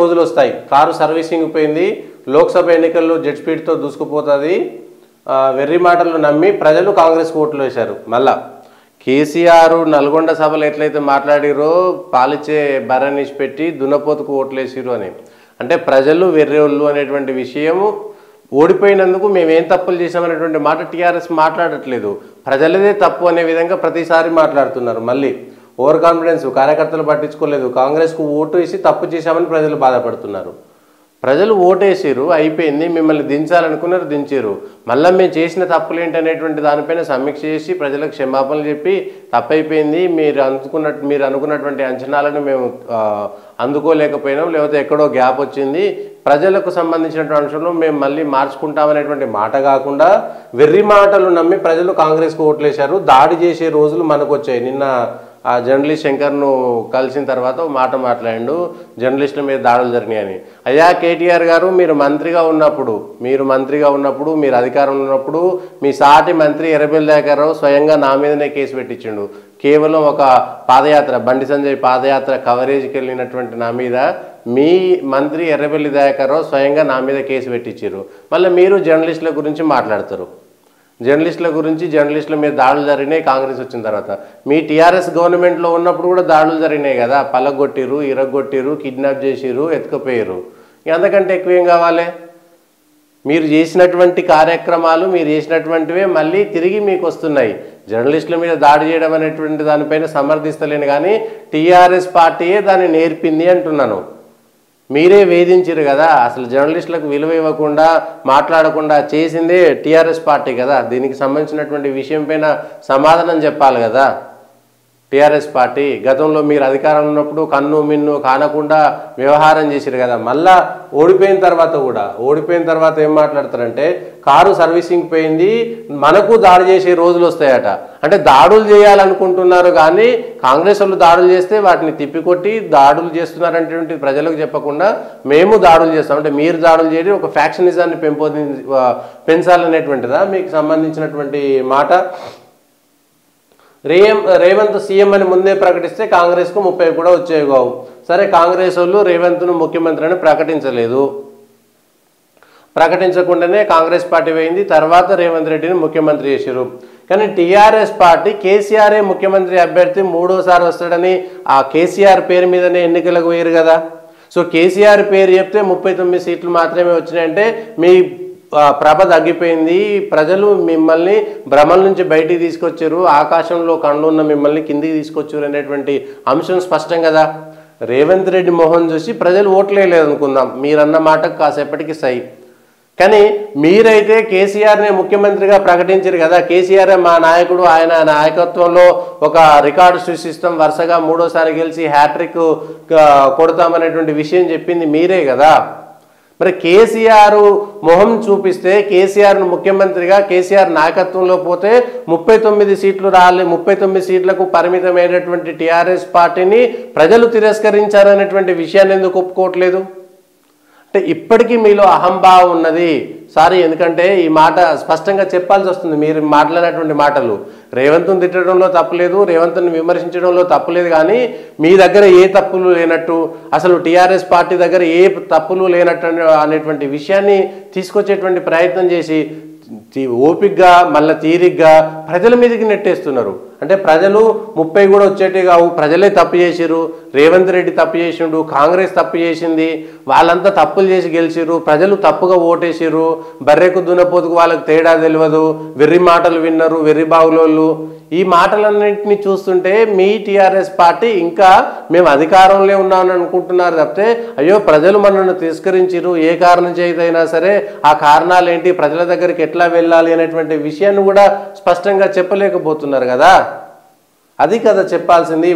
రోజులు వస్తాయి. Car servicing పోయింది, లోక్సభ ఎన్నికల్లో జెట్ స్పీడ్తో దూసుకుపోతుంది. వెర్రి మాటలు నమ్మి ప్రజలు కాంగ్రెస్ ఓట్లు వేశారు. మళ్ళా కేసీఆర్ నల్గొండ సభలో ఎట్లయితే మాట్లాడిరో పాలిచ్చే బర్రెనిష్ పెట్టి దున్నపోతుకు ఓట్లేసిరు అని, అంటే ప్రజలు వెర్రోళ్ళు అనేటువంటి విషయము ఓడిపోయినందుకు మేమేం తప్పులు చేసామనేటువంటి మాట టీఆర్ఎస్ మాట్లాడట్లేదు. ప్రజలదే తప్పు అనే విధంగా ప్రతిసారి మాట్లాడుతున్నారు. మళ్ళీ ఓవర్ కాన్ఫిడెన్స్, కార్యకర్తలు పట్టించుకోలేదు. కాంగ్రెస్కు ఓటు వేసి తప్పు చేశామని ప్రజలు బాధపడుతున్నారు. ప్రజలు ఓటేసారు, అయిపోయింది, మిమ్మల్ని దించాలనుకున్నారు, దించారు. మళ్ళీ మేము చేసిన తప్పులు ఏంటనేటువంటి దానిపైన సమీక్ష చేసి ప్రజలకు క్షమాపణలు చెప్పి తప్పైపోయింది, మీరు అనుకున్నటువంటి అంచనాలను మేము అందుకోలేకపోయినాం, లేకపోతే ఎక్కడో గ్యాప్ వచ్చింది, ప్రజలకు సంబంధించినటువంటి అంశంలో మేము మళ్ళీ మార్చుకుంటామనేటువంటి మాట కాకుండా వెర్రి మాటలు నమ్మి ప్రజలు కాంగ్రెస్కు ఓట్లేశారు. దాడి చేసే రోజులు మనకు వచ్చాయి. నిన్న ఆ జర్నలిస్ట్ శంకర్ను కలిసిన తర్వాత మాట మాట్లాడిండు, జర్నలిస్టుల మీద దాడులు జరిగినాయని. అయ్యా కేటీఆర్ గారు, మీరు మంత్రిగా ఉన్నప్పుడు, మీరు అధికారంలో ఉన్నప్పుడు మీ సాటి మంత్రి ఎర్రబెల్లి దయాకర్ స్వయంగా నా మీదనే కేసు పెట్టించిండు. కేవలం ఒక పాదయాత్ర, బండి సంజయ్ పాదయాత్ర కవరేజ్కి వెళ్ళినటువంటి నా మీద మీ మంత్రి ఎర్రబెల్లి దయాకర్ స్వయంగా నా మీద కేసు పెట్టించారు. మళ్ళీ మీరు జర్నలిస్టుల గురించి మాట్లాడతారు. జర్నలిస్టుల మీద దాడులు జరిగినాయి కాంగ్రెస్ వచ్చిన తర్వాత. మీ టీఆర్ఎస్ గవర్నమెంట్లో ఉన్నప్పుడు కూడా దాడులు జరిగినాయి కదా, పలగొట్టిరు, ఇరగొట్టిరు, కిడ్నాప్ చేసిరు, ఎత్తుకుపోయారు. అంతకంటే ఎక్కువ ఏం కావాలి? మీరు చేసినటువంటి కార్యక్రమాలు, మీరు చేసినటువంటివే మళ్ళీ తిరిగి మీకు వస్తున్నాయి. జర్నలిస్టుల మీద దాడి చేయడం అనేటువంటి దానిపైన సమర్థిస్తలేను, కానీ టీఆర్ఎస్ పార్టీయే దాన్ని నేర్పింది అంటున్నాను. మీరే వేధించారు కదా, అసలు జర్నలిస్టులకు విలువ ఇవ్వకుండా మాట్లాడకుండా చేసిందే టీఆర్ఎస్ పార్టీ కదా. దీనికి సంబంధించినటువంటి విషయం పైన సమాధానం చెప్పాలి కదా టీఆర్ఎస్ పార్టీ. గతంలో మీరు అధికారంలో ఉన్నప్పుడు కన్ను మిన్ను కానకుండా వ్యవహారం చేశారు కదా. మళ్ళా ఓడిపోయిన తర్వాత ఏం మాట్లాడతారంటే కారు సర్వీసింగ్ పోయింది, మనకు దాడి చేసే రోజులు వస్తాయట. అంటే దాడులు చేయాలనుకుంటున్నారు, కానీ కాంగ్రెస్ వాళ్ళు దాడులు చేస్తే వాటిని తిప్పికొట్టి దాడులు చేస్తున్నారంటే ప్రజలకు చెప్పకుండా మేము దాడులు చేస్తాం, అంటే మీరు దాడులు చేయడం ఒక ఫ్యాక్షనిజాన్ని పెంచాలనేటువంటిదా మీకు సంబంధించినటువంటి మాట? రేవంత్ సీఎం అని ముందే ప్రకటిస్తే కాంగ్రెస్కు 30 కూడా వచ్చేవి కావు. సరే, కాంగ్రెస్ వాళ్ళు రేవంత్ను ముఖ్యమంత్రి అని ప్రకటించలేదు, ప్రకటించకుండానే కాంగ్రెస్ పార్టీ పోయింది, తర్వాత రేవంత్ రెడ్డిని ముఖ్యమంత్రి చేశారు. కానీ టీఆర్ఎస్ పార్టీ కేసీఆరే ముఖ్యమంత్రి అభ్యర్థి, మూడోసారి వస్తాడని ఆ కేసీఆర్ పేరు మీదనే ఎన్నికలకు పోయారు కదా. సో కేసీఆర్ పేరు చెప్తే 39 సీట్లు మాత్రమే వచ్చినాయంటే మీ ప్రభ తగ్గిపోయింది. ప్రజలు మిమ్మల్ని భ్రమల నుంచి బయటికి తీసుకొచ్చారు, ఆకాశంలో కళ్ళు ఉన్న మిమ్మల్ని కిందికి తీసుకొచ్చారు అనేటువంటి అంశం స్పష్టం కదా. రేవంత్ రెడ్డి మోహన్ చూసి ప్రజలు ఓట్లేయలేదు అనుకుందాం, మీరన్న మాటకు కాసేపటికి సై. కానీ మీరైతే కేసీఆర్నే ముఖ్యమంత్రిగా ప్రకటించారు కదా. కేసీఆర్ మా నాయకుడు, ఆయన నాయకత్వంలో ఒక రికార్డు సృష్టిస్తాం, వరుసగా మూడోసారి గెలిచి హ్యాట్రిక్ కొడతామనేటువంటి విషయం చెప్పింది మీరే కదా. మరి కేసీఆర్ మొహం చూపిస్తే, కేసీఆర్ను ముఖ్యమంత్రిగా కేసీఆర్ నాయకత్వంలో పోతే 39 సీట్లు రాలే, 39 సీట్లకు పరిమితమైనటువంటి టీఆర్ఎస్ పార్టీని ప్రజలు తిరస్కరించారనేటువంటి విషయాన్ని ఎందుకు ఒప్పుకోవట్లేదు? అంటే ఇప్పటికీ మీలో అహంభావం ఉన్నది. సారీ, ఎందుకంటే ఈ మాట స్పష్టంగా చెప్పాల్సి వస్తుంది. మీరు మాట్లాడినటువంటి మాటలు రేవంత్ను తిట్టడంలో తప్పులేదు, రేవంత్ను విమర్శించడంలో తప్పులేదు, కానీ మీ దగ్గర ఏ తప్పులు లేనట్టు, అసలు టీఆర్ఎస్ పార్టీ దగ్గర ఏ తప్పులు లేనట్టు అనేటువంటి విషయాన్ని తీసుకొచ్చేటువంటి ప్రయత్నం చేసి ఓపికగా మళ్ళీ తీరిగ్గా ప్రజల మీదకి నెట్టేస్తున్నారు. అంటే ప్రజలు 30 కూడా వచ్చేటే కావు, ప్రజలే తప్పు చేసిరు, రేవంత్ రెడ్డి తప్పు చేసిండు, కాంగ్రెస్ తప్పు చేసింది, వాళ్ళంతా తప్పులు చేసి గెలిచిరు, ప్రజలు తప్పుగా ఓటేసిరు, బర్రెకు దున్నపోతుకు వాళ్ళకి తేడా తెలియదు, వెర్రి మాటలు విన్నారు, వెర్రి బావులోళ్ళు. ఈ మాటలన్నింటినీ చూస్తుంటే మీ టీఆర్ఎస్ పార్టీ ఇంకా మేము అధికారంలో ఉన్నామని అనుకుంటున్నారు తప్పితే, అయ్యో ప్రజలు మనల్ని తిరస్కరించిరు, ఏ కారణం చేతైనా సరే ఆ కారణాలు ఏంటి, ప్రజల దగ్గరికి ఎట్లా వెళ్ళాలి అనేటువంటి విషయాన్ని కూడా స్పష్టంగా చెప్పలేకపోతున్నారు కదా. అది కదా చెప్పాల్సింది.